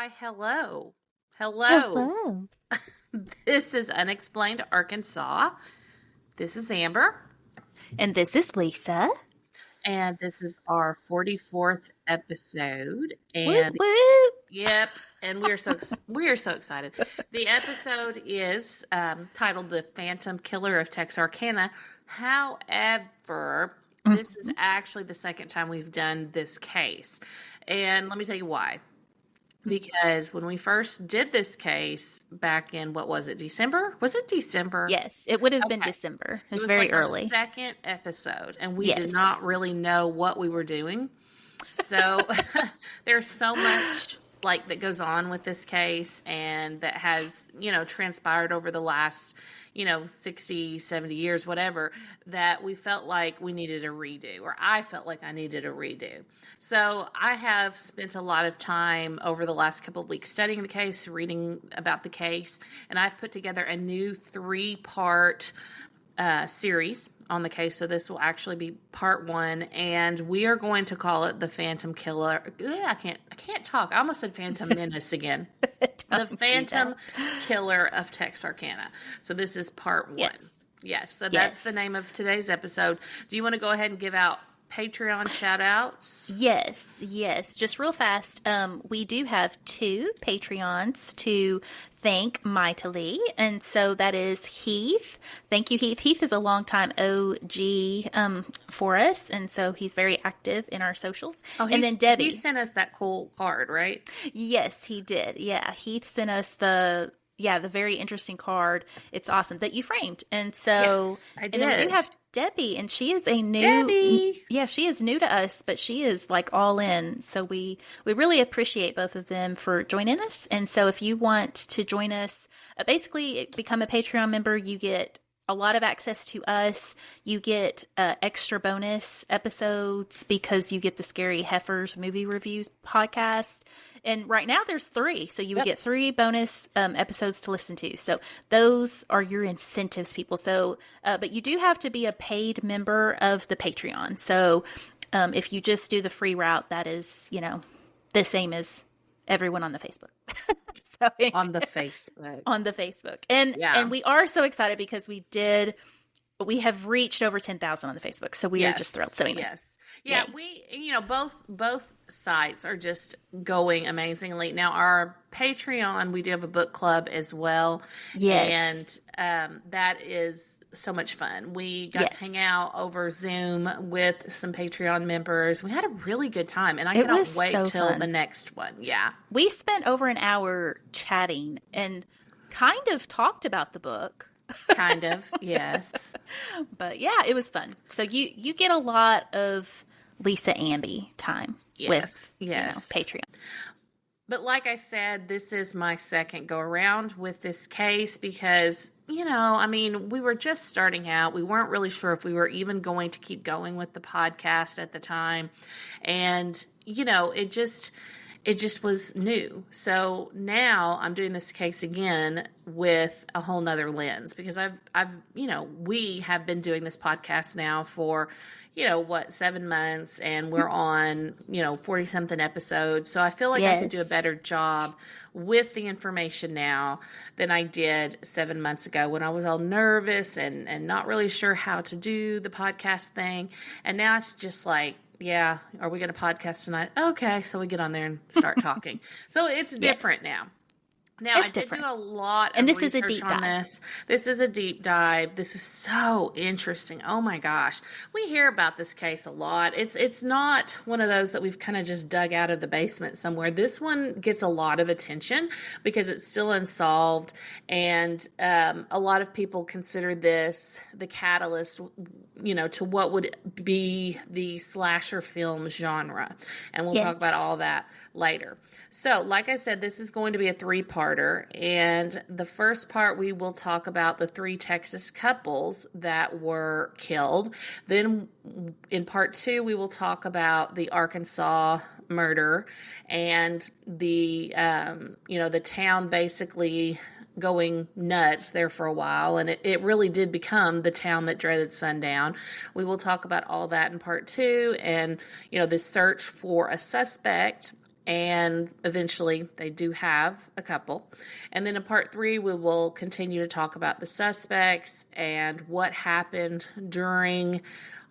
Why, hello. Hello. Hello. This is Unexplained Arkansas. This is Amber. And this is Lisa. And this is our 44th episode. Whoop, And whoop. yep, and we are so excited. The episode is titled The Phantom Killer of Texarkana. However, this is actually the second time we've done this case. And let me tell you why. Because when we first did this case back in, what was it, December? Was it December? Yes, it would have been December. It was very like early. Our second episode, and we did not really know what we were doing. So there's so much that goes on with this case, and that has, transpired over the last 60, 70 years, whatever, that we felt like we needed a redo, or I felt like I needed a redo. So I have spent a lot of time over the last couple of weeks studying the case, reading about the case, and I've put together a new 3-part series on the case. So this will actually be part 1, and we are going to call it the Phantom Killer. I can't talk. I almost said Phantom Menace again. The Phantom Killer of Texarkana. So this is part 1. Yes. So that's the name of today's episode. Do you want to go ahead and give out Patreon shout outs? Yes. Just real fast. We do have 2 Patreons to thank mightily. And so that is Heath. Thank you, Heath. Heath is a longtime OG for us. And so he's very active in our socials. Oh, and then Debbie. He sent us that cool card, right? Yes, he did. Yeah. Heath sent us the very interesting card. It's awesome that you framed. And so, yes, I did. And then we do have Debbie, and she is a new, Debbie. Yeah, she is new to us, but she is all in. So we really appreciate both of them for joining us. And so if you want to join us, basically become a Patreon member, you get a lot of access to us. You get extra bonus episodes because you get the Scary Heifers movie reviews podcast. And right now there's 3. So you would get 3 bonus episodes to listen to. So those are your incentives, people. So, but you do have to be a paid member of the Patreon. So if you just do the free route, that is, the same as everyone on the Facebook. So, on the Facebook. On the Facebook. And we are so excited because we have reached over 10,000 on the Facebook. So we are just thrilled. So anyway. Yes. Yeah, we, both sites are just going amazingly. Now, our Patreon, we do have a book club as well. Yes. And that is so much fun. We got to hang out over Zoom with some Patreon members. We had a really good time, and I cannot wait till the next one. Yeah. We spent over an hour chatting and kind of talked about the book. Kind of, yes. But yeah, it was fun. So you get a lot of Lisa Amby time with Patreon. But like I said, this is my second go around with this case because, we were just starting out. We weren't really sure if we were even going to keep going with the podcast at the time. And, it just was new. So now I'm doing this case again with a whole nother lens because we have been doing this podcast now for, 7 months, and we're on, 40 something episodes. So I feel like I could do a better job with the information now than I did 7 months ago when I was all nervous and not really sure how to do the podcast thing. And now it's just like, yeah, are we going to podcast tonight? Okay, so we get on there and start talking. So it's different now. Now, I did do a lot of research on this. This is a deep dive. This is so interesting. Oh, my gosh. We hear about this case a lot. It's not one of those that we've kind of just dug out of the basement somewhere. This one gets a lot of attention because it's still unsolved, and a lot of people consider this the catalyst, to what would be the slasher film genre. And we'll talk about all that later. So, like I said, this is going to be a 3-parter, and the first part we will talk about the 3 Texas couples that were killed. Then in part 2, we will talk about the Arkansas murder and the, the town basically going nuts there for a while, and it really did become the town that dreaded sundown. We will talk about all that in part 2, and, the search for a suspect. And eventually they do have a couple. And then in part 3, we will continue to talk about the suspects and what happened during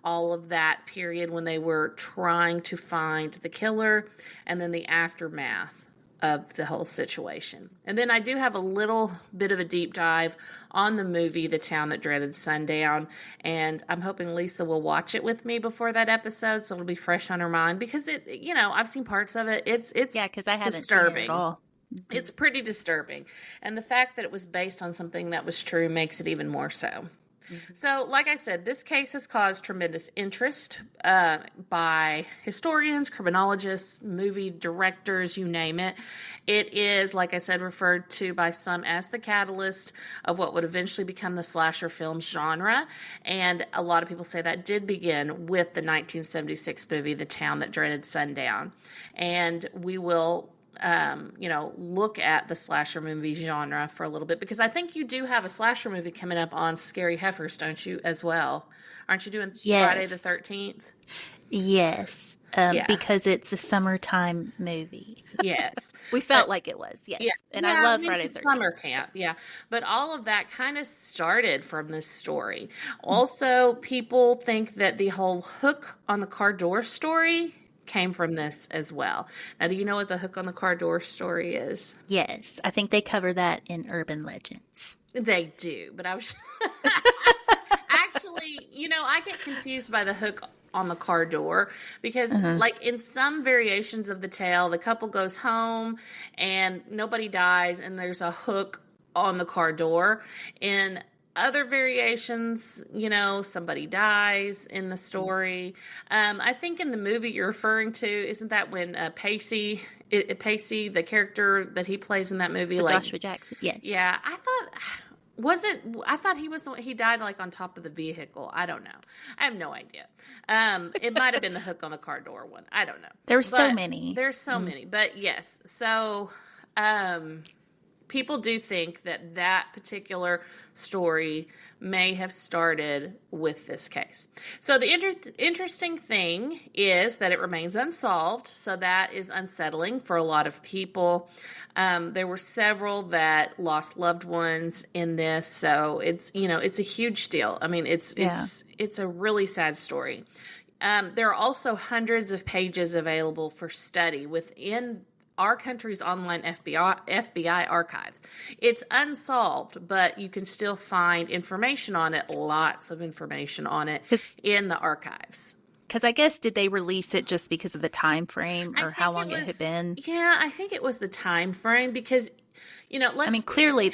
all of that period when they were trying to find the killer, and then the aftermath of the whole situation. And then I do have a little bit of a deep dive on the movie The Town That Dreaded Sundown, and I'm hoping Lisa will watch it with me before that episode, so it'll be fresh on her mind, because it, I've seen parts of it. It's yeah, because I haven't disturbing. seen it at all. It's pretty disturbing, and the fact that it was based on something that was true makes it even more so. So, like I said, this case has caused tremendous interest by historians, criminologists, movie directors, you name it. It is, like I said, referred to by some as the catalyst of what would eventually become the slasher film genre. And a lot of people say that did begin with the 1976 movie, The Town That Dreaded Sundown. And we will look at the slasher movie genre for a little bit, because I think you do have a slasher movie coming up on Scary Heifers, don't you, as well? Aren't you doing Friday the 13th? Yes. Because it's a summertime movie. Yes. We felt like it was, yes. Yeah. And I love Friday the 13th. Summer camp, yeah. But all of that kind of started from this story. Also, people think that the whole hook on the car door story came from this as well. Now, do you know what the hook on the car door story is? Yes, I think they cover that in Urban Legends. They do, but I was actually, I get confused by the hook on the car door, because like in some variations of the tale, the couple goes home and nobody dies and there's a hook on the car door. In other variations, somebody dies in the story. I think in the movie you're referring to, isn't that when Pacey, the character that he plays in that movie, Joshua Jackson? Yes. Yeah, I thought he died like on top of the vehicle. I don't know. I have no idea. It might have been the hook on the car door one. I don't know. There's so many. There's so many, but yes. So, people do think that particular story may have started with this case. So the interesting thing is that it remains unsolved. So that is unsettling for a lot of people. There were several that lost loved ones in this. So it's a huge deal. I mean, it's a really sad story. There are also hundreds of pages available for study within our country's online FBI archives. It's unsolved, but you can still find information on it, lots of information on it in the archives. Because I guess, did they release it just because of the time frame or how long it had been? Yeah, I think it was the time frame, because, clearly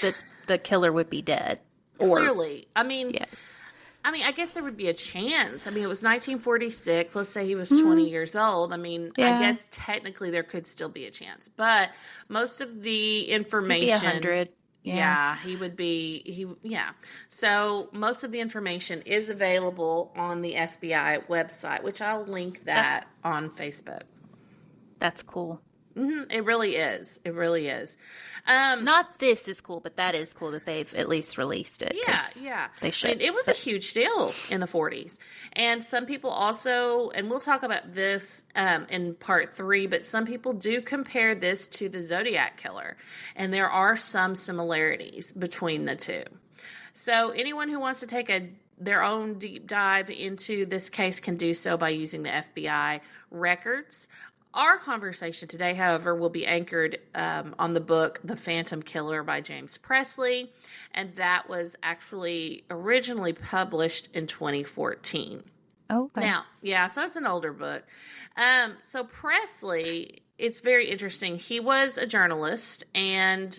the killer would be dead. Clearly. Yes. I guess there would be a chance. It was 1946. Let's say he was 20 years old. I guess technically there could still be a chance. But most of the information... He'd be 100. Yeah, he would be... So most of the information is available on the FBI website, which I'll link that on Facebook. That's cool. Mm-hmm. It really is. It really is. Not this is cool, but that is cool that they've at least released it. Yeah. They should. It was a huge deal in the 40s. And some people also, and we'll talk about this in part 3, but some people do compare this to the Zodiac Killer. And there are some similarities between the two. So anyone who wants to take their own deep dive into this case can do so by using the FBI records. Our conversation today, however, will be anchored on the book The Phantom Killer by James Presley, and that was actually originally published in 2014. Okay. Now, so it's an older book. So Presley, it's very interesting. He was a journalist, and,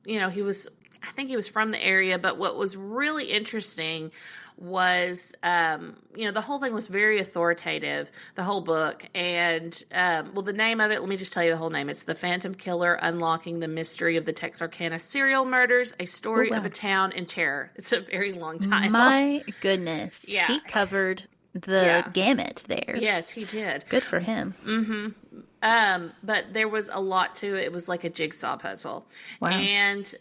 he was from the area, but what was really interesting was, the whole thing was very authoritative, the whole book. And, the name of it, let me just tell you the whole name. It's The Phantom Killer, Unlocking the Mystery of the Texarkana Serial Murders, A Story of a Town in Terror. It's a very long title. My goodness. Yeah. He covered the gamut there. Yes, he did. Good for him. Mm-hmm. But there was a lot to it. It was like a jigsaw puzzle. Wow. And,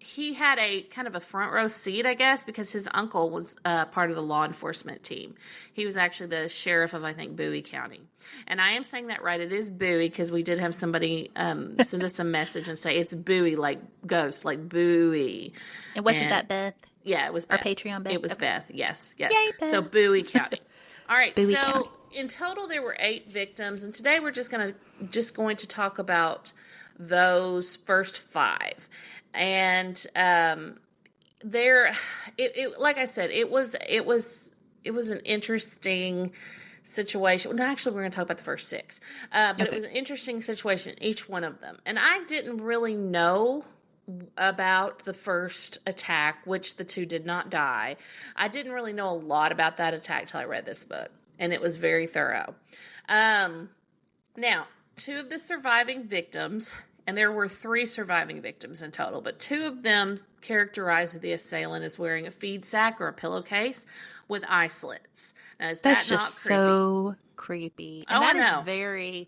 he had a kind of a front row seat, I guess, because his uncle was part of the law enforcement team. He was actually the sheriff of, I think, Bowie County. And I am saying that right. It is Bowie, because we did have somebody send us a message and say it's Bowie, like ghost, like Bowie. And wasn't that Beth? Yeah, it was Our Beth. Patreon Beth? It was Okay. Beth, yes. Yay, Beth. So Bowie County. All right, Bowie so County. in total there were 8 victims, and today we're just going to talk about those first 5. And like I said, it was an interesting situation. No, actually, we're going to talk about the first 6. But It was an interesting situation, each one of them. And I didn't really know about the first attack, which the 2 did not die. I didn't really know a lot about that attack till I read this book, and it was very thorough. Now, 2 of the surviving victims, and there were 3 surviving victims in total, but 2 of them characterized the assailant as wearing a feed sack or a pillowcase with eye slits. Now, is That's that not just creepy? so creepy. And I that know. is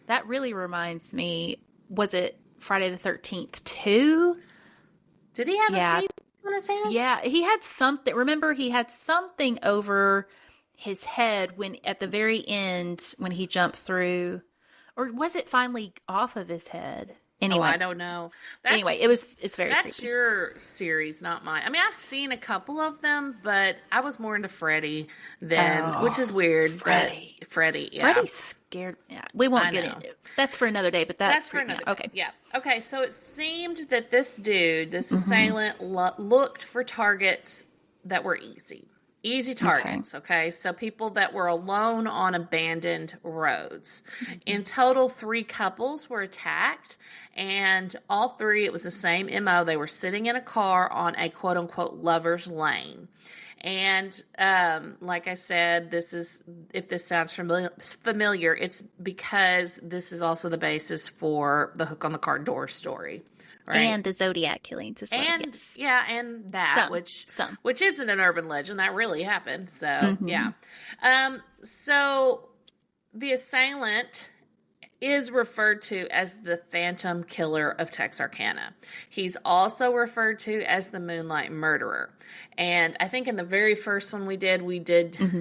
that really reminds me, was it Friday the 13th too? Did he have a feed on his hand? Yeah, he had something. Remember, he had something over his head when at the very end when he jumped through, or was it finally off of his head? Anyway, I don't know. It's very That's creepy. your series, not mine. I mean, I've seen a couple of them, but I was more into Freddy than, which is weird. Freddy. But Freddy, yeah. Freddy's scared. Yeah, we won't get into it. That's for another day, but that's for another day. Okay. Yeah. Okay, so it seemed that this dude, this assailant, looked for targets that were easy. Easy targets, okay? So people that were alone on abandoned roads. In total, 3 couples were attacked, and all 3, it was the same MO. They were sitting in a car on a quote-unquote lover's lane. And like I said, if this sounds familiar, it's because this is also the basis for the Hook on the Car Door story. Right? And the Zodiac killings as well. And and that, which isn't an urban legend, that really happened. So yeah. So the assailant is referred to as the Phantom Killer of Texarkana. He's also referred to as the Moonlight Murderer. And I think in the very first one we did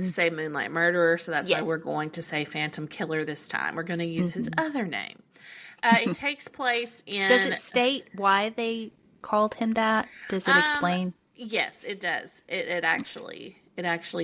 say Moonlight Murderer, so that's why we're going to say Phantom Killer this time. We're going to use his other name. It takes place in... Does it state why they called him that? Does it explain? Yes, it does. It actually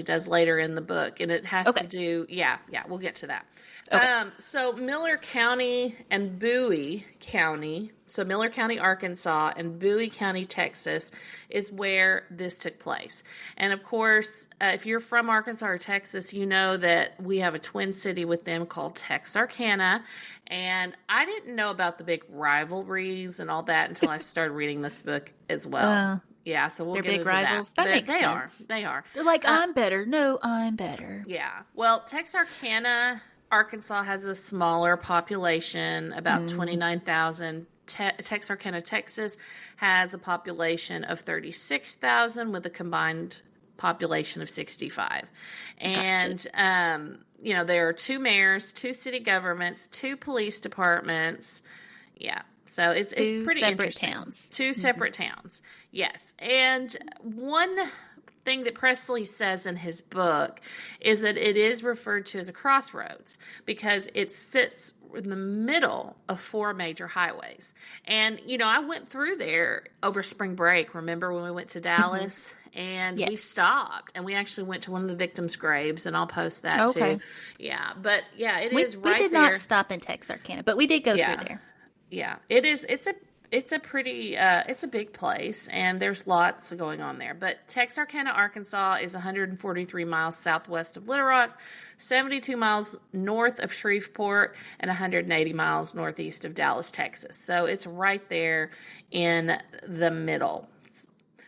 does later in the book, and it has to do... Yeah, we'll get to that. Okay. So Miller County and Bowie County, so Miller County, Arkansas, and Bowie County, Texas, is where this took place. And of course, if you're from Arkansas or Texas, you know that we have a twin city with them called Texarkana. And I didn't know about the big rivalries and all that until I started reading this book as well. Yeah, so we'll get into rivals. That makes they sense. They are. They're like, I'm better. No, I'm better. Yeah. Well, Texarkana, Arkansas has a smaller population, about 29,000. Texarkana, Texas has a population of 36,000 with a combined population of 65. And, there are 2 mayors, 2 city governments, 2 police departments. Yeah. So it's pretty interesting. Towns. 2 separate towns. Yes. And one thing that Presley says in his book is that it is referred to as a crossroads because it sits in the middle of 4 major highways. And, I went through there over spring break. Remember when we went to Dallas? And we stopped, and we actually went to one of the victims' graves, and I'll post that too. Yeah, but it is right there. We did not stop in Texarkana, but we did go through there. Yeah, it is. It's a pretty, it's a big place, and there's lots going on there. But Texarkana, Arkansas is 143 miles southwest of Little Rock, 72 miles north of Shreveport, and 180 miles northeast of Dallas, Texas. So it's right there in the middle.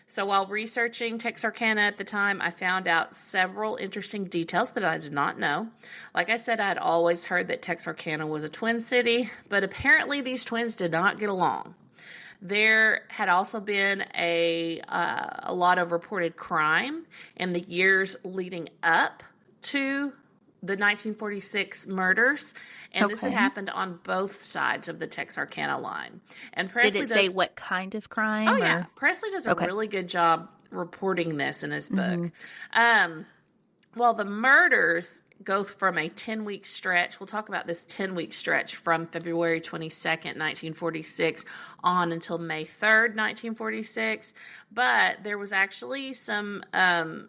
So while researching Texarkana at the time, I found out several interesting details that I did not know. Like I said, I had always heard that Texarkana was a twin city, but apparently these twins did not get along. There had also been a lot of reported crime in the years leading up to the 1946 murders, and this had happened on both sides of the Texarkana line. And Did Presley it say what kind of crime? Oh yeah, Or? Presley does a really good job reporting this in his book. Mm-hmm. Well, the murders go from a 10-week stretch. We'll talk about this 10-week stretch from February 22nd, 1946 on until May 3rd, 1946. But there was actually some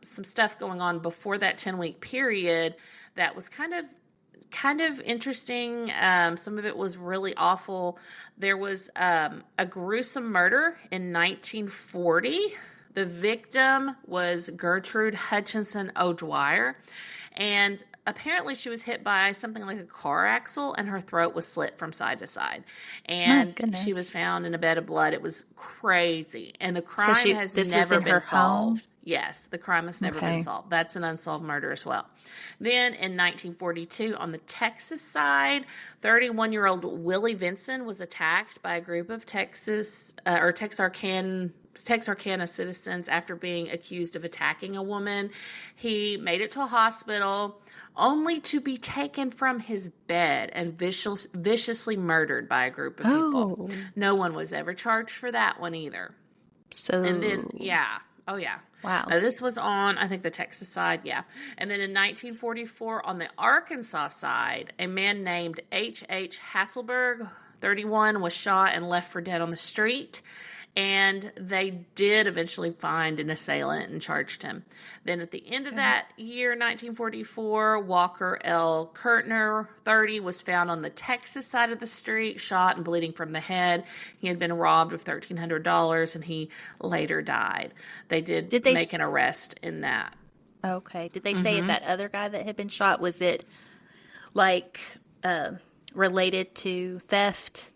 stuff going on before that 10-week period that was kind of interesting. Some of it was really awful. There was a gruesome murder in 1940. The victim was Gertrude Hutchinson O'Dwyer, and apparently she was hit by something like a car axle, and her throat was slit from side to side. And she was found in a bed of blood. It was crazy. And the crime has never been solved. Home? Yes, the crime has never been solved. That's an unsolved murder as well. Then in 1942, on the Texas side, 31-year-old Willie Vinson was attacked by a group of Texarkana citizens after being accused of attacking a woman. He made it to a hospital only to be taken from his bed and viciously murdered by a group of people. No one was ever charged for that one either. And then, wow. Now, this was on, I think, the Texas side, And then in 1944, on the Arkansas side, a man named H.H. Hasselberg, 31, was shot and left for dead on the street. And they did eventually find an assailant and charged him. Then at the end of that year, 1944, Walker L. Kurtner, 30, was found on the Texas side of the street, shot and bleeding from the head. He had been robbed of $1,300, and he later died. They did make an arrest in that. Okay. Did they say if that other guy that had been shot, was it like related to theft?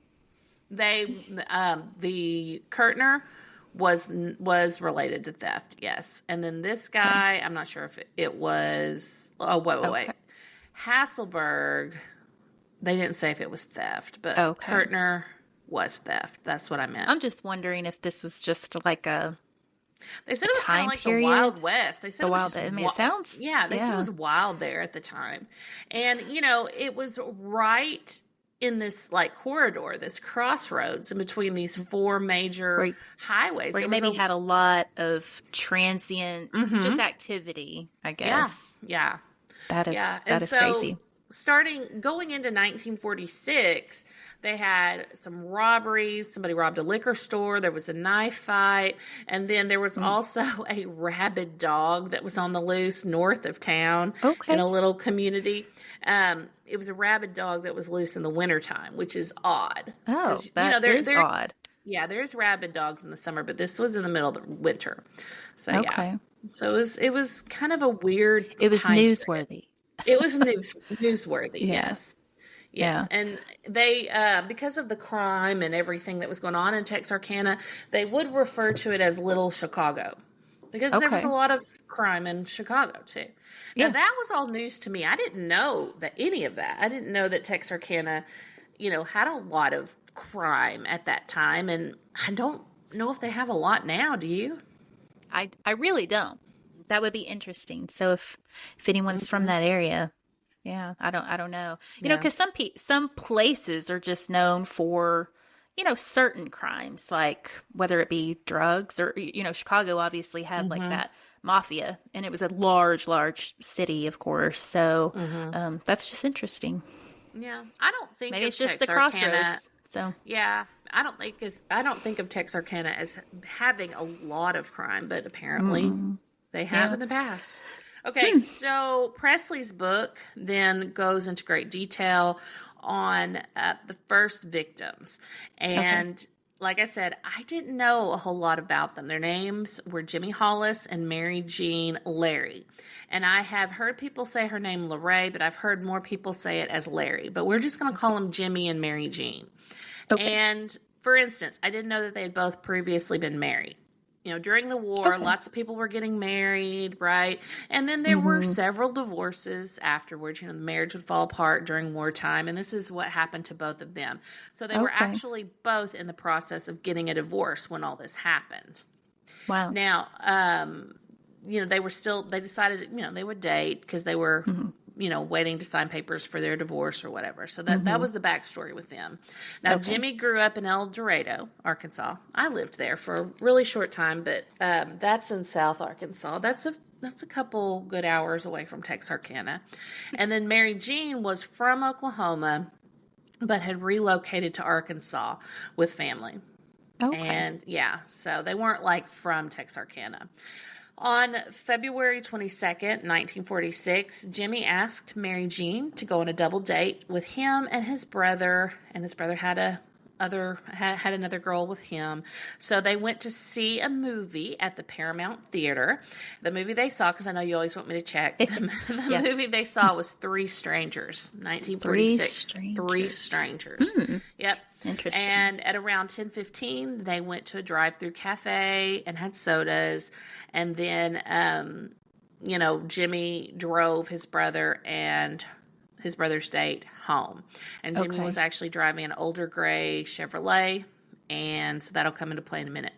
The Kurtner was related to theft, yes. And then this guy, I'm not sure if it was. Oh, wait. Hasselberg. They didn't say if it was theft, but Kurtner was theft. That's what I meant. I'm just wondering if this was just like a. They said it was kind of like period. The Wild West. They said the it was Wild. I mean, it sounds. Yeah, they said it was wild there at the time, and it was right in this like corridor, this crossroads in between these four major highways. Where maybe had a lot of transient just activity, I guess. Yeah. That is crazy. Going into 1946, they had some robberies. Somebody robbed a liquor store. There was a knife fight. And then there was also a rabid dog that was on the loose north of town in a little community. It was a rabid dog that was loose in the wintertime, which is odd. Oh, that is odd. Yeah, there's rabid dogs in the summer, but this was in the middle of the winter. So, yeah. So it was kind of a weird. It was newsworthy. It was newsworthy, yes. Yes, and they, because of the crime and everything that was going on in Texarkana, they would refer to it as Little Chicago, because there was a lot of crime in Chicago, too. Now, that was all news to me. I didn't know that any of that. I didn't know that Texarkana, had a lot of crime at that time, and I don't know if they have a lot now, do you? I really don't. That would be interesting. So if anyone's from that area... Yeah, I don't know. Because some places are just known for, certain crimes, like whether it be drugs or, Chicago obviously had like that mafia, and it was a large city, of course. So that's just interesting. Yeah, I don't think maybe it's just the crossroads. So yeah, I don't think of Texarkana as having a lot of crime, but apparently they have in the past. Okay, so Presley's book then goes into great detail on the first victims. And like I said, I didn't know a whole lot about them. Their names were Jimmy Hollis and Mary Jean Larry. And I have heard people say her name Larray, but I've heard more people say it as Larry. But we're just going to call them Jimmy and Mary Jean. And for instance, I didn't know that they had both previously been married. During the war, lots of people were getting married, right? And then there were several divorces afterwards. The marriage would fall apart during wartime, and this is what happened to both of them. So they were actually both in the process of getting a divorce when all this happened. Wow. Now, they decided, they would date because they were waiting to sign papers for their divorce or whatever. So that was the backstory with them. Now, Okay. Jimmy grew up in El Dorado, Arkansas. I lived there for a really short time, but that's in South Arkansas. That's a couple good hours away from Texarkana. And then Mary Jean was from Oklahoma, but had relocated to Arkansas with family. Okay. And so they weren't like from Texarkana. On February 22nd, 1946, Jimmy asked Mary Jean to go on a double date with him and his brother had another girl with him. So they went to see a movie at the Paramount Theater. The movie they saw, because I know you always want me to check, the movie they saw was Three Strangers, 1946. Three Strangers. Yep. Interesting. And at around 10:15, they went to a drive-through cafe and had sodas. And then, Jimmy drove his brother and his brother's date home. And Jimmy was actually driving an older gray Chevrolet. And so that'll come into play in a minute.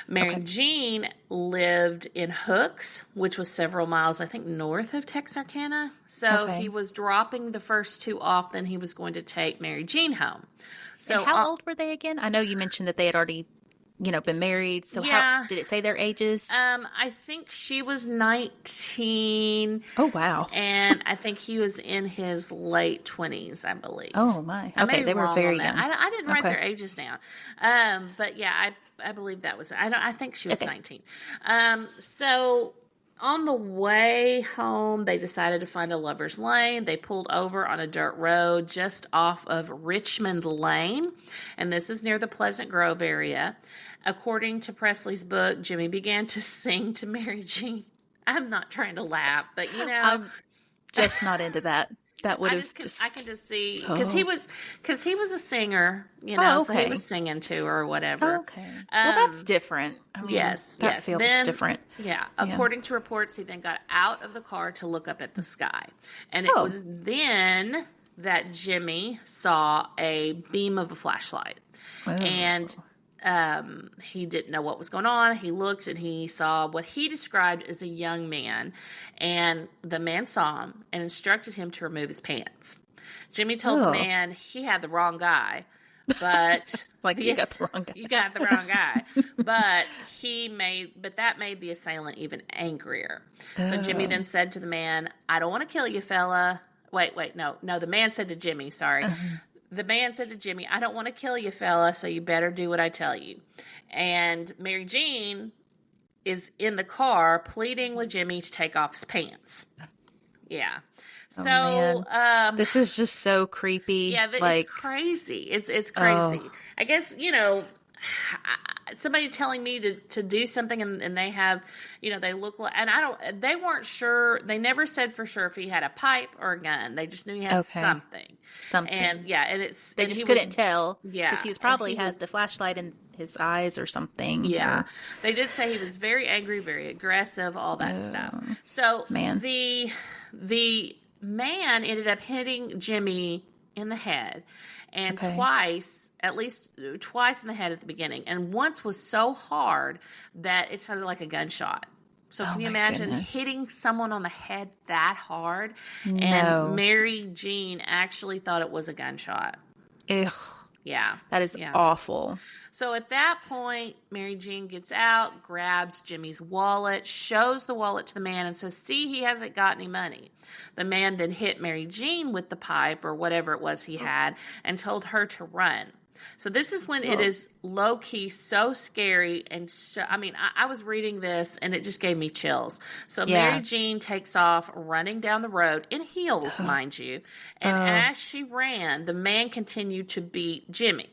Mary Jean lived in Hooks, which was several miles, I think, north of Texarkana. So he was dropping the first two off, then he was going to take Mary Jean home. So and how old were they again? I know you mentioned that they had already, been married. So how did it say their ages? I think she was 19. Oh, wow. And I think he was in his late 20s, I believe. Oh, my. Okay, they were very young. I didn't write their ages down. But I believe that was, I think she was 19. So on the way home, they decided to find a lover's lane. They pulled over on a dirt road just off of Richmond Lane, and this is near the Pleasant Grove area. According to Presley's book, Jimmy began to sing to Mary Jean. I'm not trying to laugh, but I'm just not into that. That would have I can just see because he was a singer, so he was singing to her or whatever. Okay, well, that's different. I mean, that feels different. Yeah. According to reports, he then got out of the car to look up at the sky, and it was then that Jimmy saw a beam of a flashlight, and he didn't know what was going on. He looked and he saw what he described as a young man, and the man saw him and instructed him to remove his pants. Jimmy told the man he had the wrong guy, but you got the wrong guy. You got the wrong guy. But that made the assailant even angrier. So Jimmy then said to the man, "I don't want to kill you, fella." Wait, no, the man said to Jimmy, sorry. The man said to Jimmy, "I don't want to kill you, fella, so you better do what I tell you." And Mary Jean is in the car pleading with Jimmy to take off his pants. Yeah. So, this is just so creepy. Yeah, it's crazy. It's crazy. I guess, somebody telling me to do something and they have, they look like, and they weren't sure. They never said for sure if he had a pipe or a gun. They just knew he had something. And they just couldn't tell. Yeah. Because he probably had the flashlight in his eyes or something. Yeah. They did say he was very angry, very aggressive, all that stuff. So the man ended up hitting Jimmy in the head, and at least twice in the head at the beginning, and once was so hard that it sounded like a gunshot. So can you imagine hitting someone on the head that hard? No. And Mary Jean actually thought it was a gunshot. Ugh. Yeah. That is awful. So at that point, Mary Jean gets out, grabs Jimmy's wallet, shows the wallet to the man, and says, "See, he hasn't got any money." The man then hit Mary Jean with the pipe or whatever it was he had and told her to run. So this is when it is low-key so scary. And I was reading this and it just gave me chills. So Mary Jean takes off running down the road in heels, mind you. And as she ran, the man continued to beat Jimmy.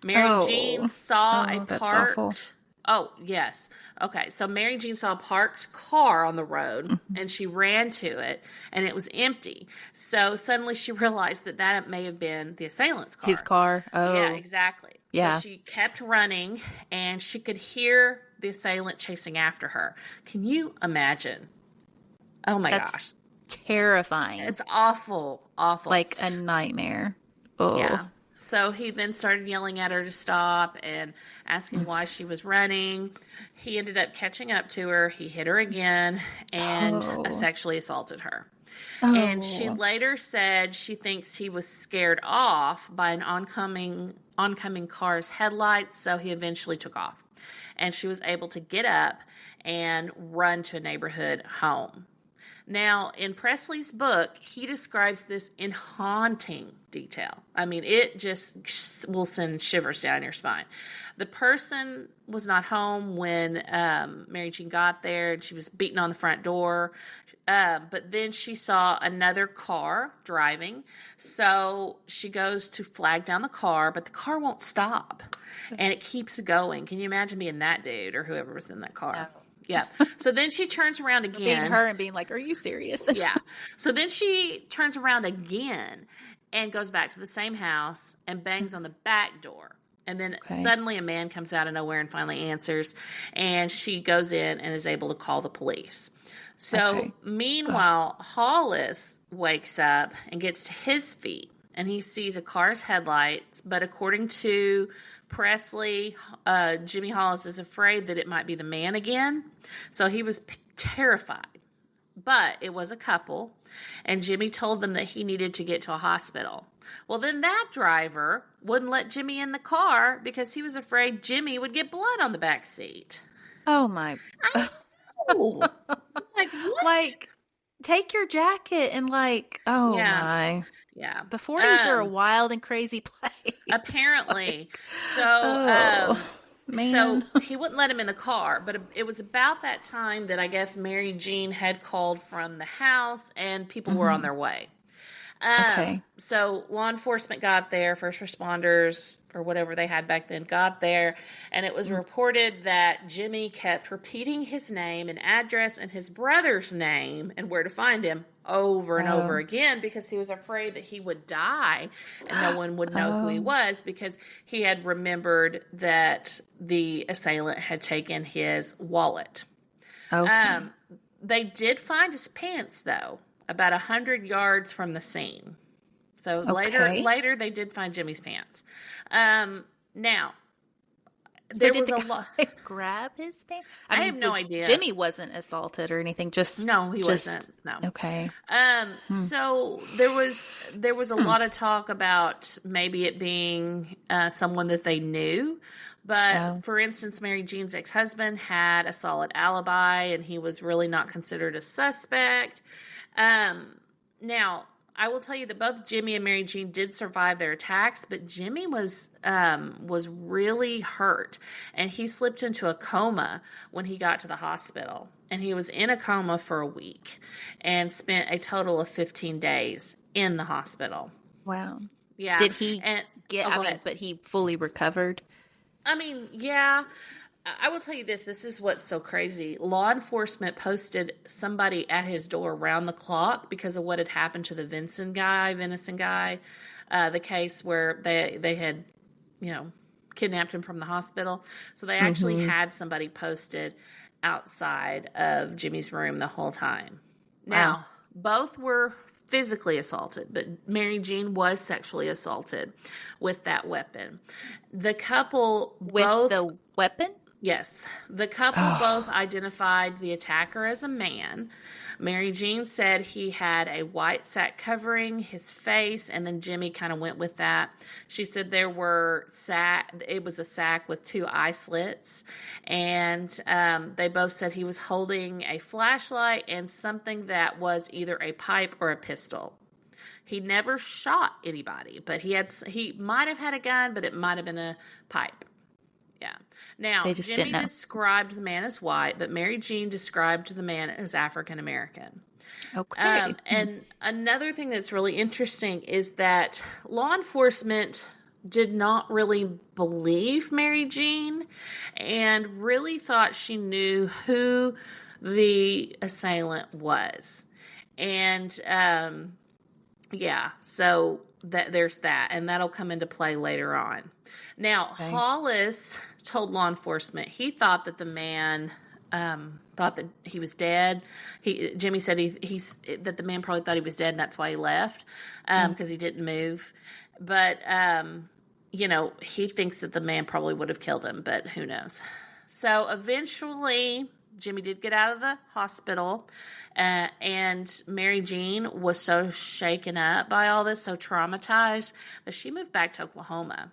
Mary Jean saw a parked... Oh, yes. Okay, so Mary Jean saw a parked car on the road, and she ran to it, and it was empty. So suddenly she realized that may have been the assailant's car. His car? Oh. Yeah, exactly. Yeah. So she kept running, and she could hear the assailant chasing after her. Can you imagine? Oh, my gosh. Terrifying. It's awful, awful. Like a nightmare. Oh. Yeah. So he then started yelling at her to stop and asking why she was running. He ended up catching up to her. He hit her again and sexually assaulted her. And she later said she thinks he was scared off by an oncoming car's headlights, so he eventually took off. And she was able to get up and run to a neighborhood home. Now, in Presley's book, he describes this in haunting detail. I mean, it just will send shivers down your spine. The person was not home when Mary Jean got there, and she was beating on the front door. But then she saw another car driving, so she goes to flag down the car, but the car won't stop, and it keeps going. Can you imagine being that dude or whoever was in that car? No. Yeah. So then she turns around again. Being her and being like, are you serious? Yeah. So then she turns around again and goes back to the same house and bangs on the back door. And then suddenly a man comes out of nowhere and finally answers. And she goes in and is able to call the police. So meanwhile, Hollis wakes up and gets to his feet. And he sees a car's headlights. But according to Presley, Jimmy Hollis is afraid that it might be the man again. So he was terrified. But it was a couple. And Jimmy told them that he needed to get to a hospital. Well, then that driver wouldn't let Jimmy in the car because he was afraid Jimmy would get blood on the back seat. Oh, my. Like, what? Like, take your jacket and my. Yeah. The 40s are a wild and crazy place. Apparently. So, man. So he wouldn't let him in the car, but it was about that time that I guess Mary Jean had called from the house and people were on their way. So law enforcement got there, first responders or whatever they had back then got there, and it was reported that Jimmy kept repeating his name and address and his brother's name and where to find him over and over again because he was afraid that he would die and no one would know who he was because he had remembered that the assailant had taken his wallet. They did find his pants, though, about 100 yards from the scene. So later they did find Jimmy's pants. Now, there was a lot. Grab his pants? I have no idea. Jimmy wasn't assaulted or anything. No, he wasn't. No. Okay. So there was a lot of talk about maybe it being someone that they knew. But for instance, Mary Jean's ex-husband had a solid alibi, and he was really not considered a suspect. Now, I will tell you that both Jimmy and Mary Jean did survive their attacks, but Jimmy was really hurt, and he slipped into a coma when he got to the hospital. And he was in a coma for a week and spent a total of 15 days in the hospital. Wow. Yeah. Did he but he fully recovered? I mean, yeah. I will tell you this. This is what's so crazy. Law enforcement posted somebody at his door around the clock because of what had happened to the venison guy, the case where they had, kidnapped him from the hospital. So they actually had somebody posted outside of Jimmy's room the whole time. Now, both were physically assaulted, but Mary Jean was sexually assaulted with that weapon. The couple with the weapon? Yes. The couple both identified the attacker as a man. Mary Jean said he had a white sack covering his face, and then Jimmy kind of went with that. She said it was a sack with 2 eye slits, and they both said he was holding a flashlight and something that was either a pipe or a pistol. He never shot anybody, but he might have had a gun, but it might have been a pipe. Yeah. Now, Jimmy described the man as white, but Mary Jean described the man as African American. Okay. And another thing that's really interesting is that law enforcement did not really believe Mary Jean and really thought she knew who the assailant was. And, so there's that, and that'll come into play later on. Now, Hollis told law enforcement he thought that the man thought that he was dead. Jimmy said that the man probably thought he was dead, and that's why he left because he didn't move. But he thinks that the man probably would have killed him, but who knows. So eventually, Jimmy did get out of the hospital, and Mary Jean was so shaken up by all this, so traumatized, that she moved back to Oklahoma.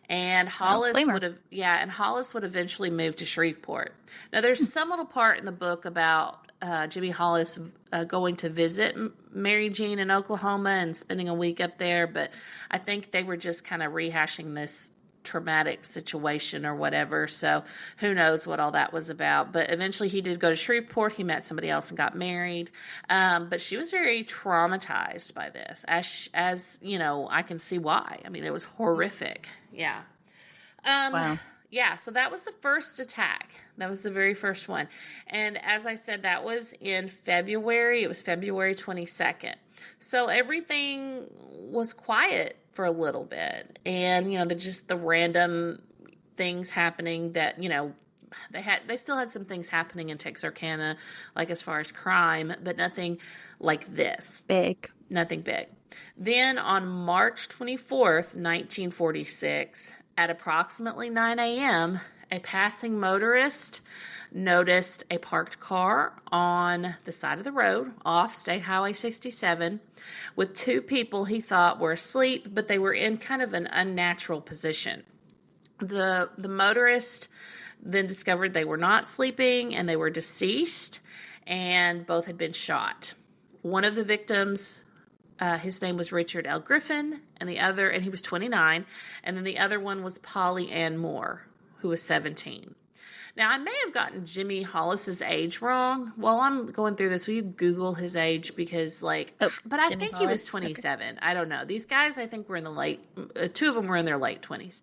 And Hollis would eventually move to Shreveport. Now, there's some little part in the book about Jimmy Hollis going to visit Mary Jean in Oklahoma and spending a week up there, but I think they were just kind of rehashing this traumatic situation or whatever, so who knows what all that was about. But eventually he did go to Shreveport. He met somebody else and got married, but she was very traumatized by this, as I can see why. I mean, it was horrific. Wow. So that was the first attack. That was the very first one. And as I said, that was in February. It was February 22nd. So everything was quiet for a little bit. And, the random things happening that, they still had some things happening in Texarkana, like as far as crime, but nothing like this. Nothing big. Then on March 24th, 1946, at approximately 9 a.m., a passing motorist noticed a parked car on the side of the road off State Highway 67 with two people he thought were asleep, but they were in kind of an unnatural position. The motorist then discovered they were not sleeping and they were deceased, and both had been shot. One of the victims, his name was Richard L. Griffin, and he was 29, and then the other one was Polly Ann Moore, who was 17. Now, I may have gotten Jimmy Hollis's age wrong. While I'm going through this, will you Google his age? Because, but I think he was 27. Okay. I don't know. These guys, I think, were in the two of them were in their late 20s.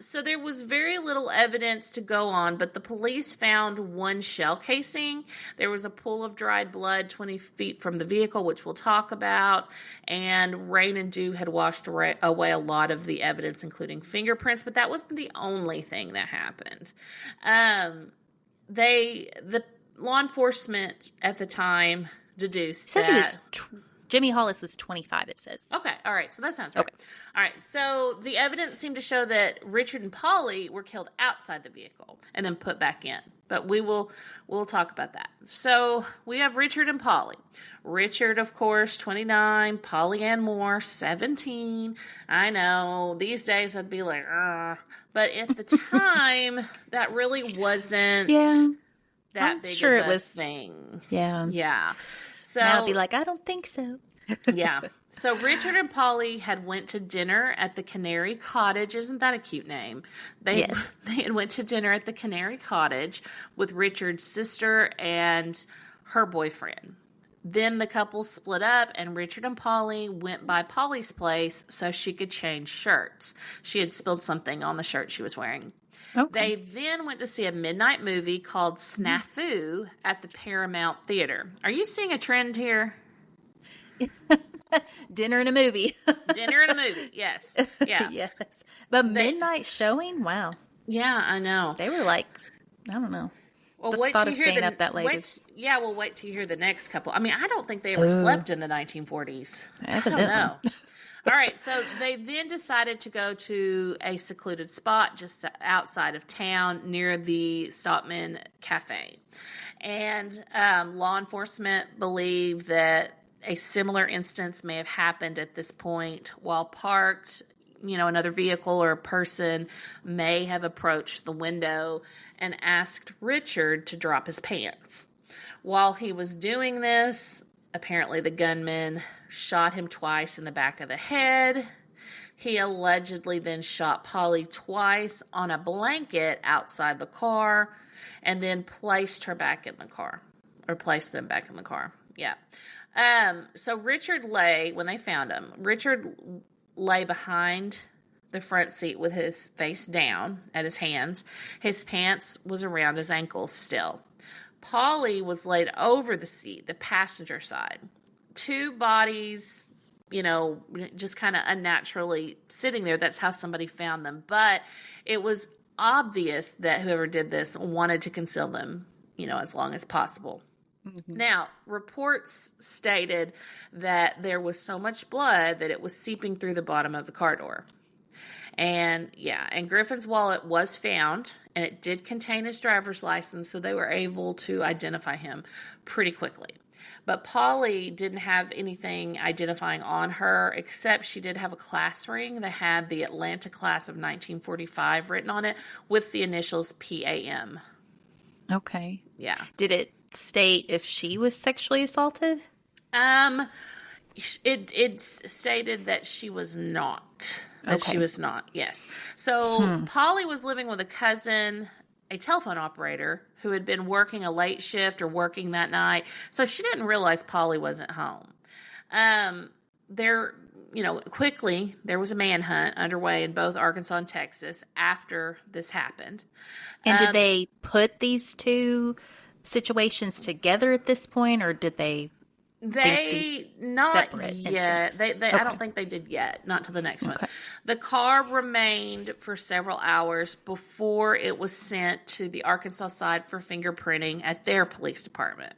So there was very little evidence to go on, but the police found one shell casing. There was a pool of dried blood 20 feet from the vehicle, which we'll talk about, and rain and dew had washed away a lot of the evidence, including fingerprints, but that wasn't the only thing that happened. The law enforcement at the time deduced that Jimmy Hollis was 25, it says. Okay, all right, so that sounds right. Okay. All right, so the evidence seemed to show that Richard and Polly were killed outside the vehicle and then put back in. But we'll talk about that. So we have Richard and Polly. Richard, of course, 29. Polly Ann Moore, 17. I know, these days I'd be like, but at the time, that really wasn't that big of a thing. Yeah. Yeah. So now I'll be like, I don't think so. Yeah. So Richard and Polly had went to dinner at the Canary Cottage. Isn't that a cute name? They had went to dinner at the Canary Cottage with Richard's sister and her boyfriend. Then the couple split up, and Richard and Polly went by Polly's place so she could change shirts. She had spilled something on the shirt she was wearing. Okay. They then went to see a midnight movie called Snafu at the Paramount Theater. Are you seeing a trend here? Dinner and a movie. Dinner and a movie, yes. Yeah. Yes. But midnight showing? Wow. Yeah, I know. They were like, I don't know. Well, wait till you hear up that late. Wait till you hear the next couple. I mean, I don't think they ever slept in the 1940s. Evidently. I don't know. All right, so they then decided to go to a secluded spot just outside of town near the Stopman Cafe. And law enforcement believe that a similar instance may have happened at this point while parked. Another vehicle or a person may have approached the window and asked Richard to drop his pants. While he was doing this, apparently the gunman shot him twice in the back of the head. He allegedly then shot Polly twice on a blanket outside the car and then placed them back in the car. Yeah. So when they found him, Richard lay behind the front seat with his face down at his hands. His pants was around his ankles still. Polly was laid over the seat, the passenger side. Two bodies, just kind of unnaturally sitting there. That's how somebody found them. But it was obvious that whoever did this wanted to conceal them, as long as possible. Mm-hmm. Now, reports stated that there was so much blood that it was seeping through the bottom of the car door. And Griffin's wallet was found, and it did contain his driver's license, so they were able to identify him pretty quickly. But Polly didn't have anything identifying on her, except she did have a class ring that had the Atlanta class of 1945 written on it with the initials PAM. Okay. Yeah. Did it state if she was sexually assaulted? It stated that she was not. Okay. She was not, yes. So Polly was living with a cousin, a telephone operator, who had been working a late shift or working that night. So she didn't realize Polly wasn't home. Quickly, there was a manhunt underway in both Arkansas and Texas after this happened. And did they put these two situations together at this point, or did they not yet. They Okay. I don't think they did yet. Not till the next one. Okay. The car remained for several hours before it was sent to the Arkansas side for fingerprinting at their police department.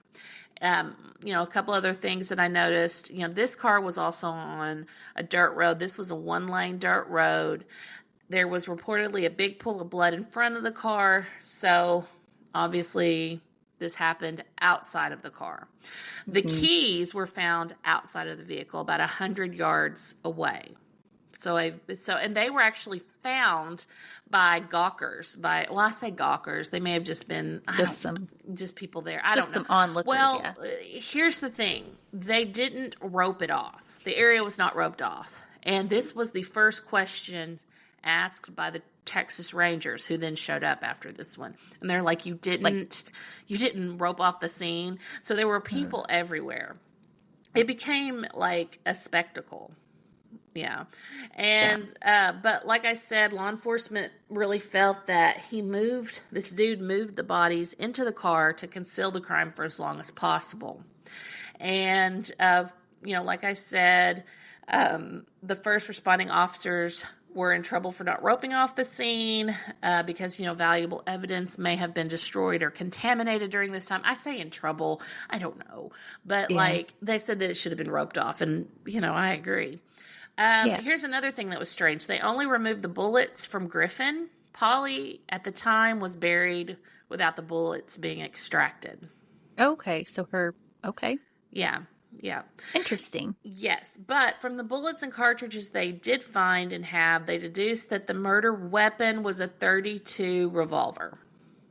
A couple other things that I noticed. This car was also on a dirt road. This was a 1-lane dirt road. There was reportedly a big pool of blood in front of the car. So obviously, this happened outside of the car. The keys were found outside of the vehicle, about 100 yards away. And they were actually found by gawkers. I say gawkers. They may have just been just people there. I don't know. Some onlookers. Well, here's the thing: they didn't rope it off. The area was not roped off, and this was the first question asked by the Texas Rangers, who then showed up after this one. And they're like, you didn't rope off the scene. So there were people everywhere. It became like a spectacle. Yeah. And, but like I said, law enforcement really felt that this dude moved the bodies into the car to conceal the crime for as long as possible. And, like I said, the first responding officers were in trouble for not roping off the scene because, valuable evidence may have been destroyed or contaminated during this time. I say in trouble. I don't know. But, they said that it should have been roped off. And, I agree. Here's another thing that was strange. They only removed the bullets from Griffin. Polly, at the time, was buried without the bullets being extracted. Okay. Okay. Yeah. Yeah. Interesting. Yes. But from the bullets and cartridges they did find and have, they deduced that the murder weapon was a .32 revolver.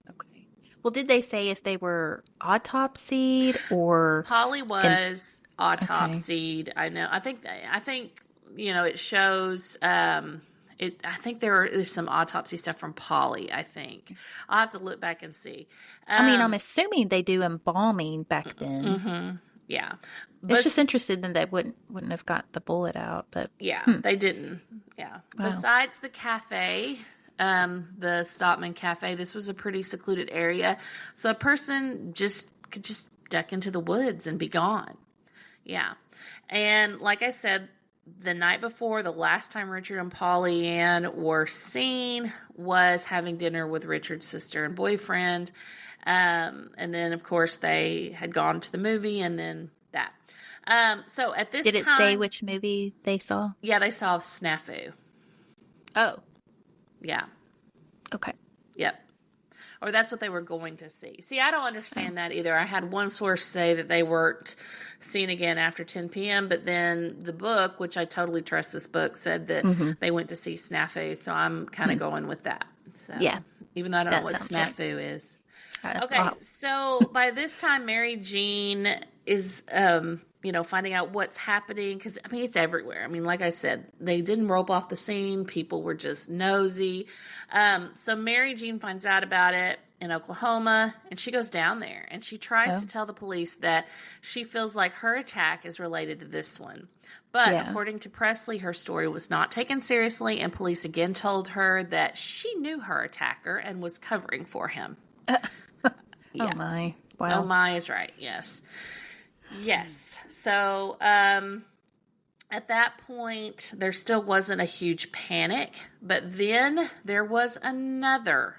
Okay. Well, did they say if they were autopsied or? Polly was autopsied. Okay. I know. I think, it shows, I think there is some autopsy stuff from Polly, I think. I'll have to look back and see. I'm assuming they do embalming back then. Mm-hmm. Yeah. It's just interesting that they wouldn't have got the bullet out, but they didn't. Yeah. Wow. Besides the cafe, the Stopman Cafe, this was a pretty secluded area. So a person could just duck into the woods and be gone. Yeah. And like I said, the night before, the last time Richard and Polly Ann were seen was having dinner with Richard's sister and boyfriend. And then, of course, they had gone to the movie and then that. So at this time... Did it say which movie they saw? Yeah, they saw Snafu. Oh. Yeah. Okay. Yep. Or that's what they were going to see. See, I don't understand that either. I had one source say that they weren't seen again after 10 p.m., but then the book, which I totally trust this book, said that they went to see Snafu, so I'm kind of going with that. So, yeah. Even though I don't know what Snafu is. Okay, so by this time, Mary Jean is, finding out what's happening, because, it's everywhere. Like I said, they didn't rope off the scene. People were just nosy. So Mary Jean finds out about it in Oklahoma, and she goes down there, and she tries to tell the police that she feels like her attack is related to this one. But according to Presley, her story was not taken seriously, and police again told her that she knew her attacker and was covering for him. Oh my. Wow. Oh my is right. Yes. Yes. So, at that point, there still wasn't a huge panic, but then there was another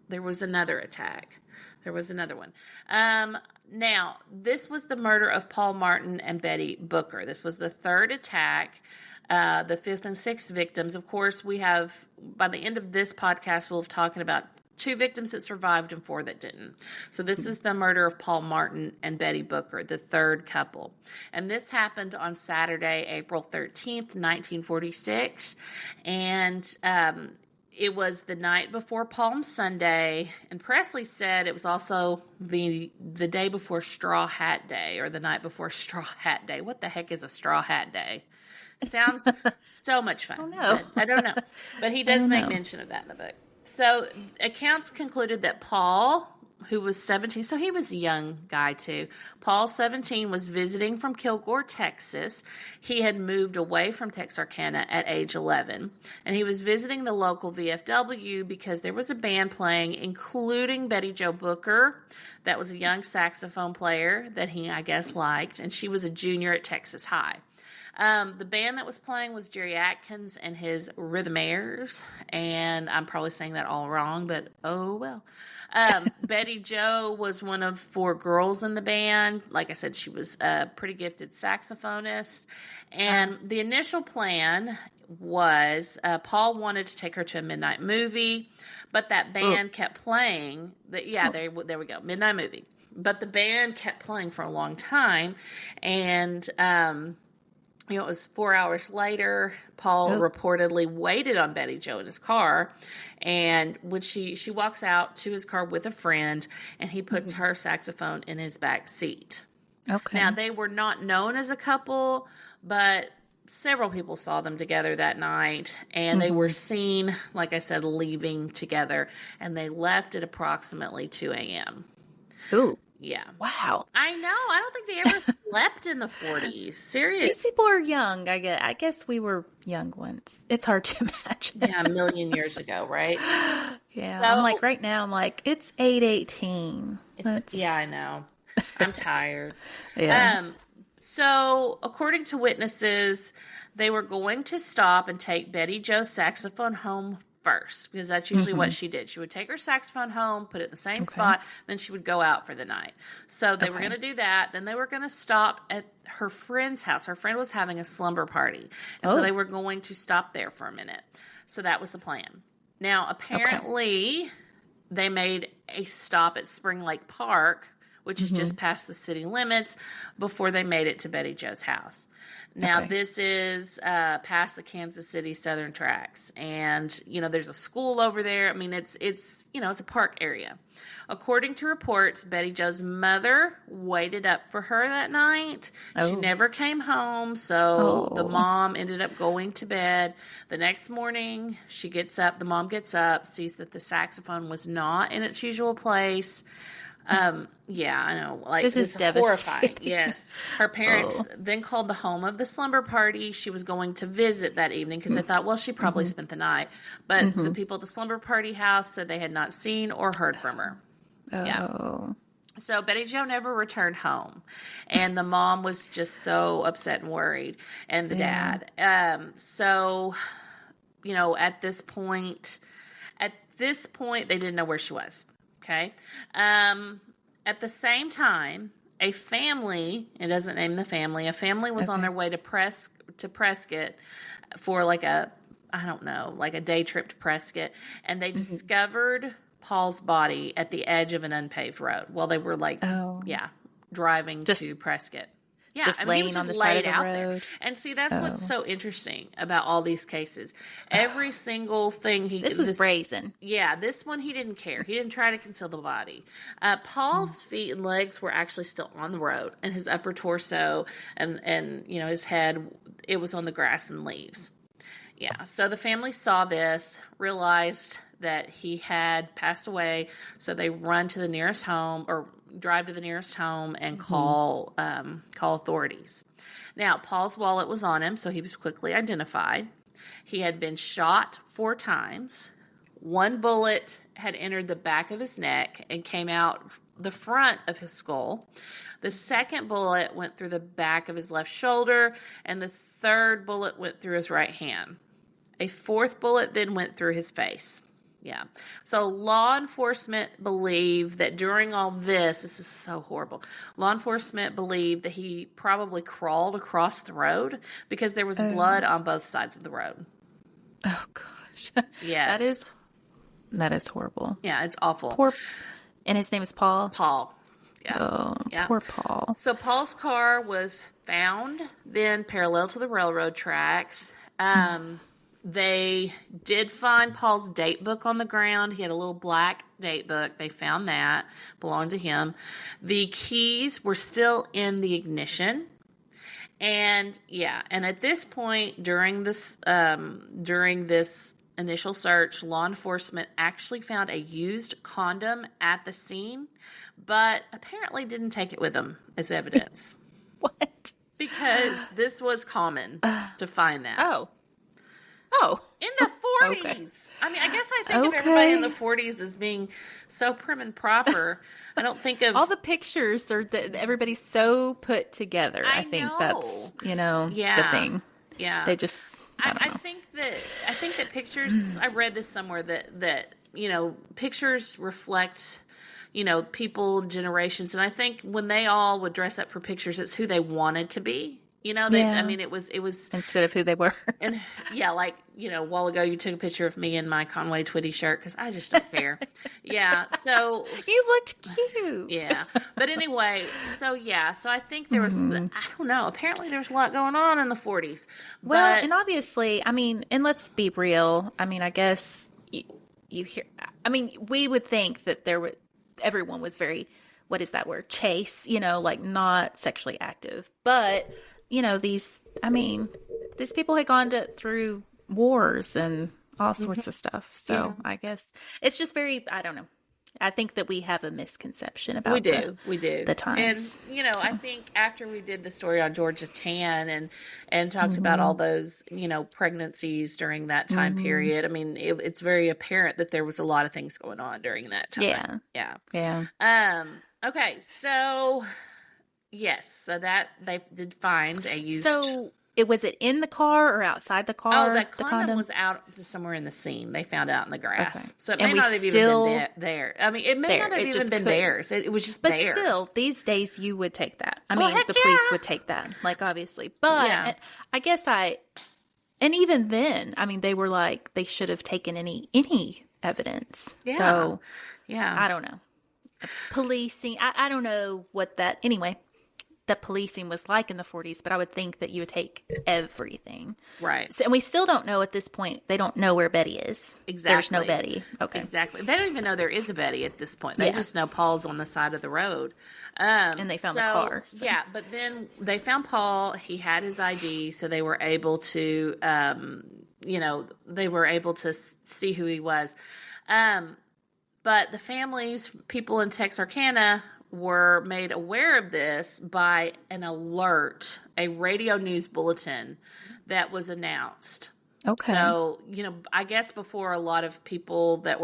attack. There was another one. Now, this was the murder of Paul Martin and Betty Booker. This was the third attack. The fifth and sixth victims, of course, we have, by the end of this podcast, we'll have talking about 2 victims that survived and 4 that didn't. So this is the murder of Paul Martin and Betty Booker, the third couple. And this happened on Saturday, April 13th, 1946. And it was the night before Palm Sunday, and Presley said it was also the day before Straw Hat Day, or the night before Straw Hat Day. What the heck is a Straw Hat Day? Sounds so much fun. Oh, no. I don't know. But he does make mention of that in the book. So accounts concluded that Paul, who was 17, so he was a young guy too. Paul, 17, was visiting from Kilgore, Texas. He had moved away from Texarkana at age 11. And he was visiting the local VFW because there was a band playing, including Betty Jo Booker. That was a young saxophone player that he, I guess, liked. And she was a junior at Texas High. The band that was playing was Jerry Atkins and his Rhythmaires, and I'm probably saying that all wrong, but oh well. Betty Jo was one of 4 girls in the band. Like I said, she was a pretty gifted saxophonist, and the initial plan was Paul wanted to take her to a midnight movie, but that band kept playing. There we go, midnight movie. But the band kept playing for a long time, and it was 4 hours later. Paul reportedly waited on Betty Jo in his car, and when she walks out to his car with a friend, and he puts her saxophone in his back seat. Okay. Now, they were not known as a couple, but several people saw them together that night, and they were seen, like I said, leaving together, and they left at approximately 2 a.m. Ooh. Yeah. Wow. I know. I don't think they ever slept in the 40s. Seriously. These people are young. I guess we were young once. It's hard to imagine. Yeah, a million years ago, right? Yeah. So, I'm like, right now, I'm like, it's 8:18. Yeah, I know. I'm tired. Yeah. So, according to witnesses, they were going to stop and take Betty Jo's saxophone home first, because that's usually what she did. She would take her saxophone home, put it in the same spot, then she would go out for the night. So they were going to do that. Then they were going to stop at her friend's house. Her friend was having a slumber party, and so they were going to stop there for a minute. So that was the plan. Now, apparently, they made a stop at Spring Lake Park, which is just past the city limits, before they made it to Betty Jo's house. Now, this is past the Kansas City Southern Tracks, and, there's a school over there. I mean, it's a park area. According to reports, Betty Jo's mother waited up for her that night. She never came home, so the mom ended up going to bed. The next morning, the mom gets up, sees that the saxophone was not in its usual place. Yeah, I know. Like, this is horrifying. Yes. Her parents then called the home of the slumber party she was going to visit that evening, because they thought, well, she probably spent the night. But the people at the slumber party house said they had not seen or heard from her. Yeah. So Betty Jo never returned home, and the mom was just so upset and worried, and the dad. So, at this point, they didn't know where she was. Okay. At the same time, a family, it doesn't name the family, a family was on their way to Prescott for like a day trip to Prescott, and they discovered Paul's body at the edge of an unpaved road while they were driving to Prescott. Yeah, just laying he was on the laid side of out the road. there. And see, that's what's so interesting about all these cases. Every single thing This was brazen. Yeah, this one he didn't care. He didn't try to conceal the body. Paul's feet and legs were actually still on the road, and his upper torso and his head, it was on the grass and leaves. Yeah, so the family saw this, realized that he had passed away, so they run to the nearest home, or drive to the nearest home and call authorities. Now, Paul's wallet was on him, so he was quickly identified. He had been shot 4 times. 1 bullet had entered the back of his neck and came out the front of his skull. The second bullet went through the back of his left shoulder, and the third bullet went through his right hand. A 4th bullet then went through his face. Yeah. So law enforcement believe that during all this is so horrible. Law enforcement believe that he probably crawled across the road because there was blood on both sides of the road. Oh gosh. Yes. That is horrible. Yeah, it's awful. And his name is Paul? Paul. Yeah. Oh, yeah. Poor Paul. So Paul's car was found then parallel to the railroad tracks. They did find Paul's date book on the ground. He had a little black date book. They found that belonged to him. The keys were still in the ignition. And at this point during this initial search, law enforcement actually found a used condom at the scene, but apparently didn't take it with them as evidence. What? Because this was common to find that. Oh. In the 40s. Okay. I mean, I guess I think of everybody in the 40s as being so prim and proper. I don't think of... All the pictures are... Everybody's so put together. I think that's, the thing. Yeah. They just... I think that pictures... I read this somewhere that pictures reflect... people, generations. And I think when they all would dress up for pictures, it's who they wanted to be. I mean, it was instead of who they were. And a while ago you took a picture of me in my Conway Twitty shirt because I just don't care. Yeah. So you looked cute. Yeah. But anyway, so I think there was, I don't know, apparently there's a lot going on in the 40s. Well, and obviously, I mean, and let's be real. I mean, I guess you hear, I mean, we would think that everyone was very, what is that word? Chaste, not sexually active. But, these people had gone through wars and all sorts of stuff. So I guess it's just very, I don't know. I think that we have a misconception about the times. And, I think after we did the story on Georgia Tan and talked about all those, pregnancies during that time period, I mean, it's very apparent that there was a lot of things going on during that time. Yeah. Okay. So, yes. So that they did find a used... So, was it in the car or outside the car? Oh, that condom was out somewhere in the scene. They found out in the grass. Okay. So it may not have even been there. I mean, it may not have even been theirs. It was just there. But still, these days you would take that. I mean, the police would take that, obviously. But I guess and even then, I mean, they were like, they should have taken any evidence. Yeah. So, I don't know. Policing, I don't know what that, anyway, the policing was like in the 40s, but I would think that you would take everything. Right. So, and we still don't know at this point, they don't know where Betty is. Exactly. There's no Betty. Okay. Exactly. They don't even know there is a Betty at this point. They just know Paul's on the side of the road. And they found the car. So. Yeah, but then they found Paul. He had his ID, so they were able to, see who he was. But the families, people in Texarkana, were made aware of this by an alert, a radio news bulletin that was announced. Okay. So, I guess before a lot of people that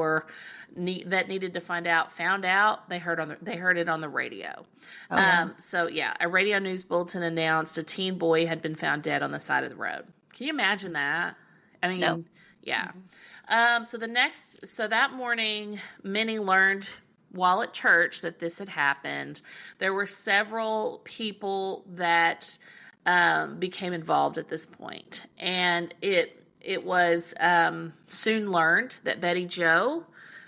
needed to find out found out, they heard it on the radio. A radio news bulletin announced a teen boy had been found dead on the side of the road. Can you imagine that? I mean, no. Yeah. So that morning, many learned while at church that this had happened. There were several people that became involved at this point, and it was soon learned that Betty Jo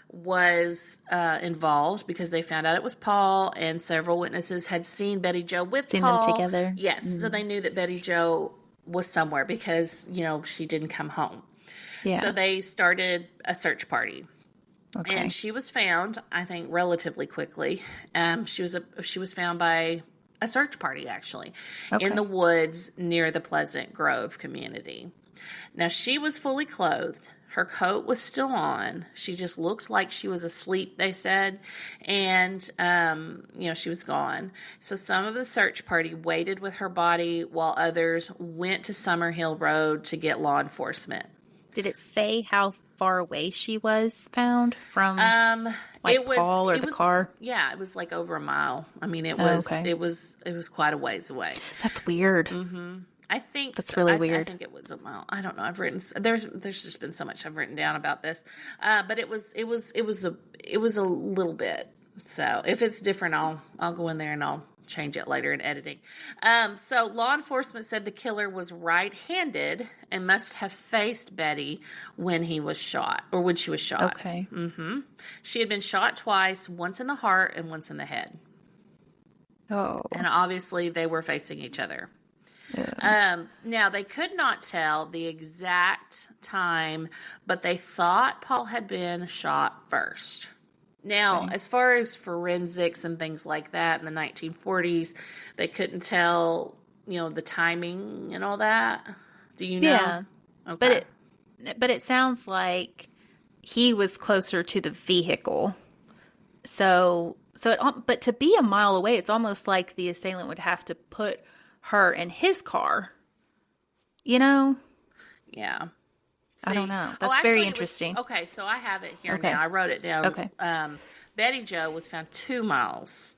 was involved because they found out it was Paul, and several witnesses had seen Betty Jo with Paul. Them together. Yes, so they knew that Betty Jo was somewhere because she didn't come home. Yeah. So they started a search party. Okay. And she was found, I think, relatively quickly. She was found by a search party, actually, in the woods near the Pleasant Grove community. Now, she was fully clothed. Her coat was still on. She just looked like she was asleep, they said. And, she was gone. So some of the search party waited with her body while others went to Summerhill Road to get law enforcement. Did it say how far away she was found from Paul or the car? Yeah, it was over a mile. I mean, it was quite a ways away. That's weird. Mm-hmm. I think That's so. really I weird. think it was a mile. I don't know. I've written there's just been so much I've written down about this, but it was a little bit. So if it's different, I'll go in there and I'll change it later in editing. So law enforcement said the killer was right-handed and must have faced Betty when he was shot or when she was shot. Okay. She had been shot twice, once in the heart and once in the head. Oh. And obviously they were facing each other. Yeah. Now, they could not tell the exact time, but they thought Paul had been shot first. Now, Okay. as far as forensics and things like that in the 1940s, they couldn't tell, the timing and all that. Do you know? Yeah. Okay. But it sounds like he was closer to the vehicle. But to be a mile away, it's almost like the assailant would have to put her in his car. Yeah. I don't know. That's actually, very interesting. Okay, so I have it here Okay. now. I wrote it down. Okay. Betty Jo was found 2 miles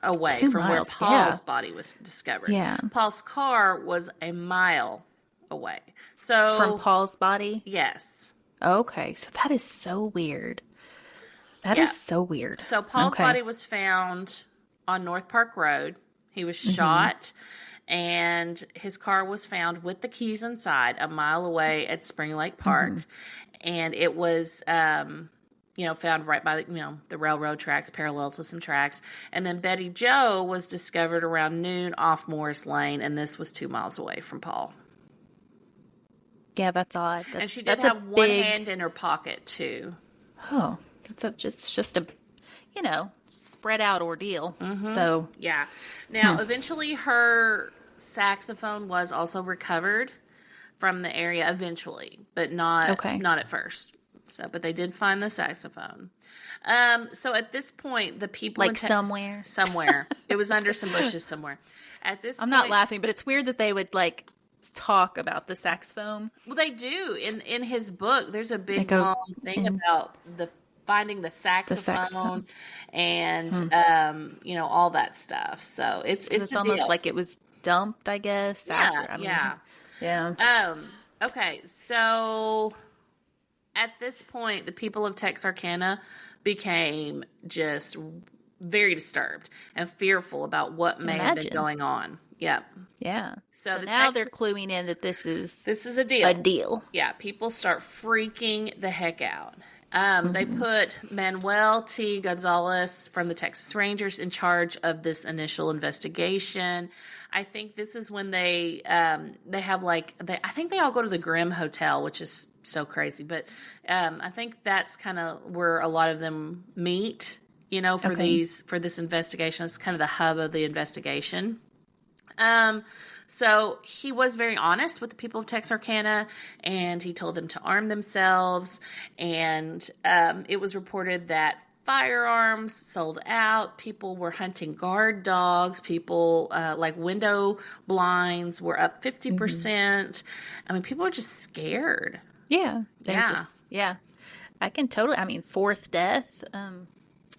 away 2 from where miles, Paul's yeah. body was discovered. Yeah. Paul's car was a mile away. So From Paul's body? yes. Okay. So that is so weird. That is so weird. So Paul's body was found on North Park Road. He was shot, and his car was found with the keys inside a mile away at Spring Lake Park. And it was, found right by the railroad tracks, parallel to some tracks. And then Betty Jo was discovered around noon off Morris Lane, and this was 2 miles away from Paul. Yeah, that's odd. And she did have one hand in her pocket, too. Oh, it's just a, spread out ordeal. So Yeah. Now, eventually her saxophone was also recovered from the area eventually, but not at first. So, but they did find the saxophone. So at this point, the people somewhere. It was under some bushes somewhere. At this I'm point, not laughing, but it's weird that they would talk about the saxophone. Well, they do in his book. There's a big long thing about finding the saxophone. And all that stuff. So it's almost deal. like it was dumped, I guess. Yeah. Okay, so at this point, the people of Texarkana became just very disturbed and fearful about what may have been going on. Yep. Yeah. So now they're cluing in that this is a deal. A deal. Yeah, people start freaking the heck out. They put Manuel T. Gonzalez from the Texas Rangers in charge of this initial investigation. I think this is when they have I think they all go to the Grimm Hotel, which is so crazy. But I think that's kind of where a lot of them meet, for this investigation. It's kind of the hub of the investigation. So he was very honest with the people of Texarkana, and he told them to arm themselves. And it was reported that firearms sold out. People were hunting guard dogs. People window blinds were up 50%. I mean, people were just scared. Yeah. I can totally. Fourth death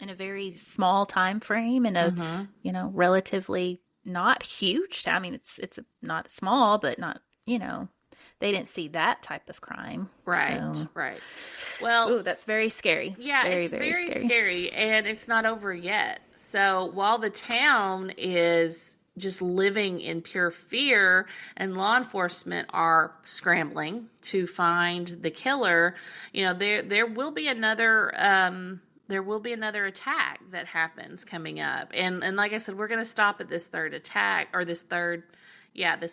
in a very small time frame and a relatively not huge. It's not small, but not, they didn't see that type of crime. Right, so. Right. Well, that's very scary. Yeah, it's very scary, and it's not over yet. So while the town is just living in pure fear and law enforcement are scrambling to find the killer, there will be another attack that happens coming up. And like I said, we're going to stop at this third attack or this third incident.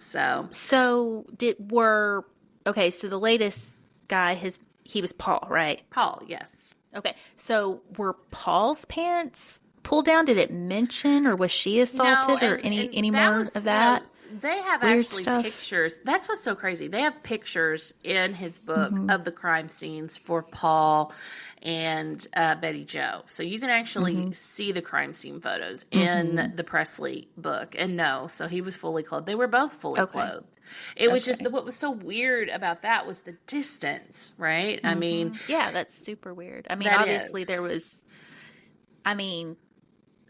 So so the latest guy, he was Paul, right? Paul, yes. Okay. So were Paul's pants pulled down? Did it mention, or was she assaulted, or any more of that? They have weird actually stuff. pictures. That's what's so crazy. They have pictures in his book of the crime scenes for Paul and Betty Jo. So you can actually see the crime scene photos in the Presley book. And so he was fully clothed. They were both fully clothed. It was just what was so weird about that was the distance, right? I mean, yeah, that's super weird. Obviously there was,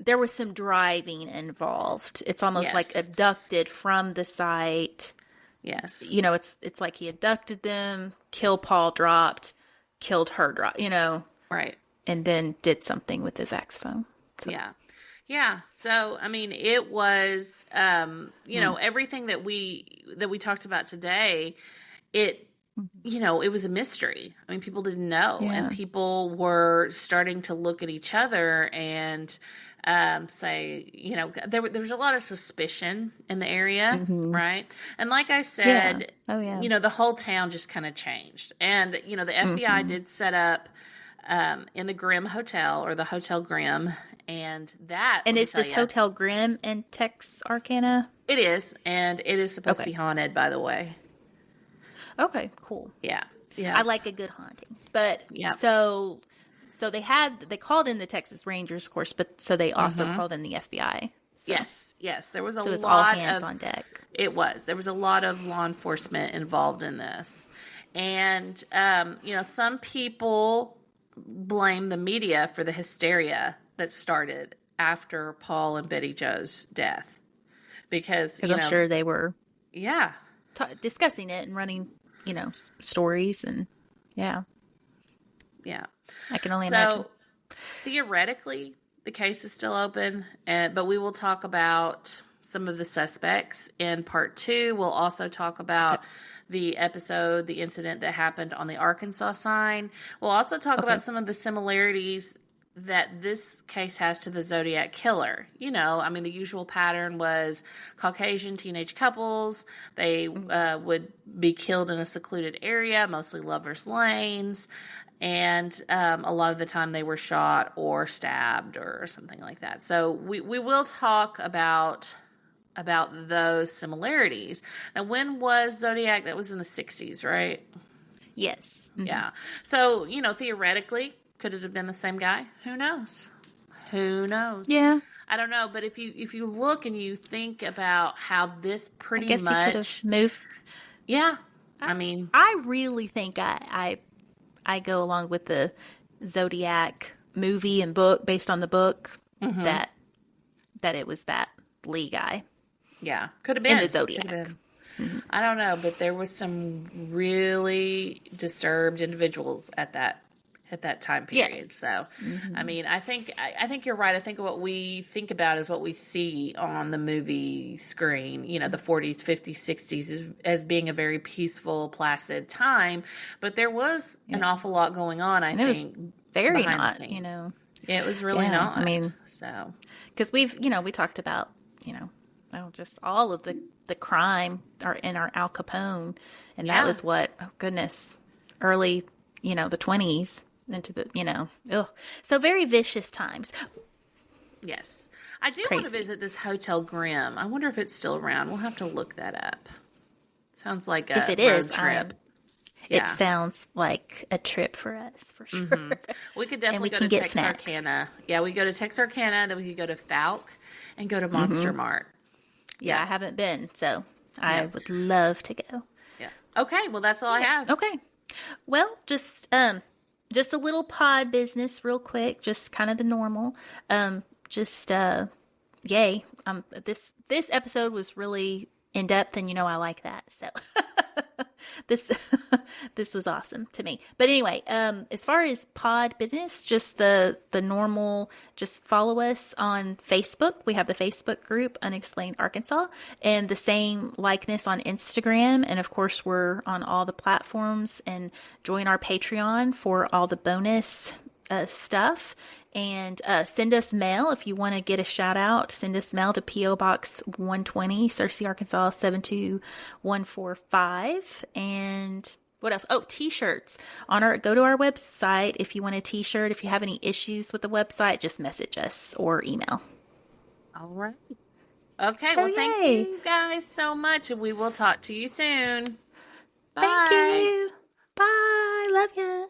there was some driving involved. It's almost like Yes. abducted from the site. Yes. You know, it's like he abducted them, killed Paul, dropped, killed her, dropped, you know, Right. and then did something with his saxophone. So. Yeah. Yeah. So, I mean, it was, you know, everything that we talked about today, it, you know, it was a mystery. I mean, people didn't know, and people were starting to look at each other and say, you know, there was a lot of suspicion in the area, right? And like I said, you know, the whole town just kind of changed. And, you know, the FBI did set up in the Grimm Hotel, or the Hotel Grimm, and that. And is this Hotel Grimm in Texarkana? It is, and it is supposed to be haunted, by the way. Okay, cool. Yeah, yeah. I like a good haunting, but so they called in the Texas Rangers, of course, but so they also called in the FBI. So. Yes. There was a so it's lot all hands on deck. It was. There was a lot of law enforcement involved in this, and you know, some people blame the media for the hysteria that started after Paul and Betty Jo's death, because I'm sure they were yeah discussing it and running, you know, stories, and yeah, I can only imagine. Theoretically, the case is still open, but we will talk about some of the suspects in part 2. We'll also talk about the incident that happened on the Arkansas sign. We'll also talk about some of the similarities that this case has to the Zodiac Killer. You know, I mean, the usual pattern was Caucasian teenage couples. They would be killed in a secluded area, mostly lovers' lanes. And a lot of the time they were shot or stabbed or something like that. So we will talk about those similarities. Now, when was Zodiac? That was in the 60s, right? Yes. Mm-hmm. Yeah. So, you know, theoretically, could it have been the same guy? Who knows? Yeah. I don't know. But if you look and you think about how this pretty much, he could have moved. Yeah. I mean, I really think I go along with the Zodiac movie and book, based on the book, that it was that Lee guy. Yeah, could have been in the Zodiac. I don't know, but there was some really disturbed individuals at that time period. Yes. So, I mean, I think you're right. I think what we think about is what we see on the movie screen. You know, the 40s, 50s, 60s as being a very peaceful, placid time, but there was an awful lot going on. I think it was very not. You know, it was really not. I mean, so because we talked about, you know, just all of the crime in our Al Capone, and that was what, oh goodness, early, you know, the 20s into the, you know, so very vicious times. Yes, I do want to visit this Hotel Grimm. I wonder if it's still around. We'll have to look that up. Sounds like a road trip. It sounds like a trip for us, for sure. We could definitely go to Texarkana. Yeah, we go to Texarkana, then we could go to Falk and go to Monster Mart. Yeah, I haven't been, so I would love to go. Yeah. Okay, well, that's all I have. Okay. Well, just a little pod business real quick, just kind of the normal. Yay. This episode was really in depth, and you know I like that. So this was awesome to me. But anyway, as far as pod business, just the normal, just follow us on Facebook. We have the Facebook group Unexplained Arkansas, and the same likeness on Instagram. And of course, we're on all the platforms, and join our Patreon for all the bonus stuff. And send us mail if you want to get a shout out. Send us mail to P.O. Box 120, Searcy, Arkansas 72145. And what else? Oh, t-shirts. Go to our website if you want a t-shirt. If you have any issues with the website, just message us or email. All right. Okay, so, well, thank you guys so much, and we will talk to you soon. Bye. Thank you. Bye. Love you.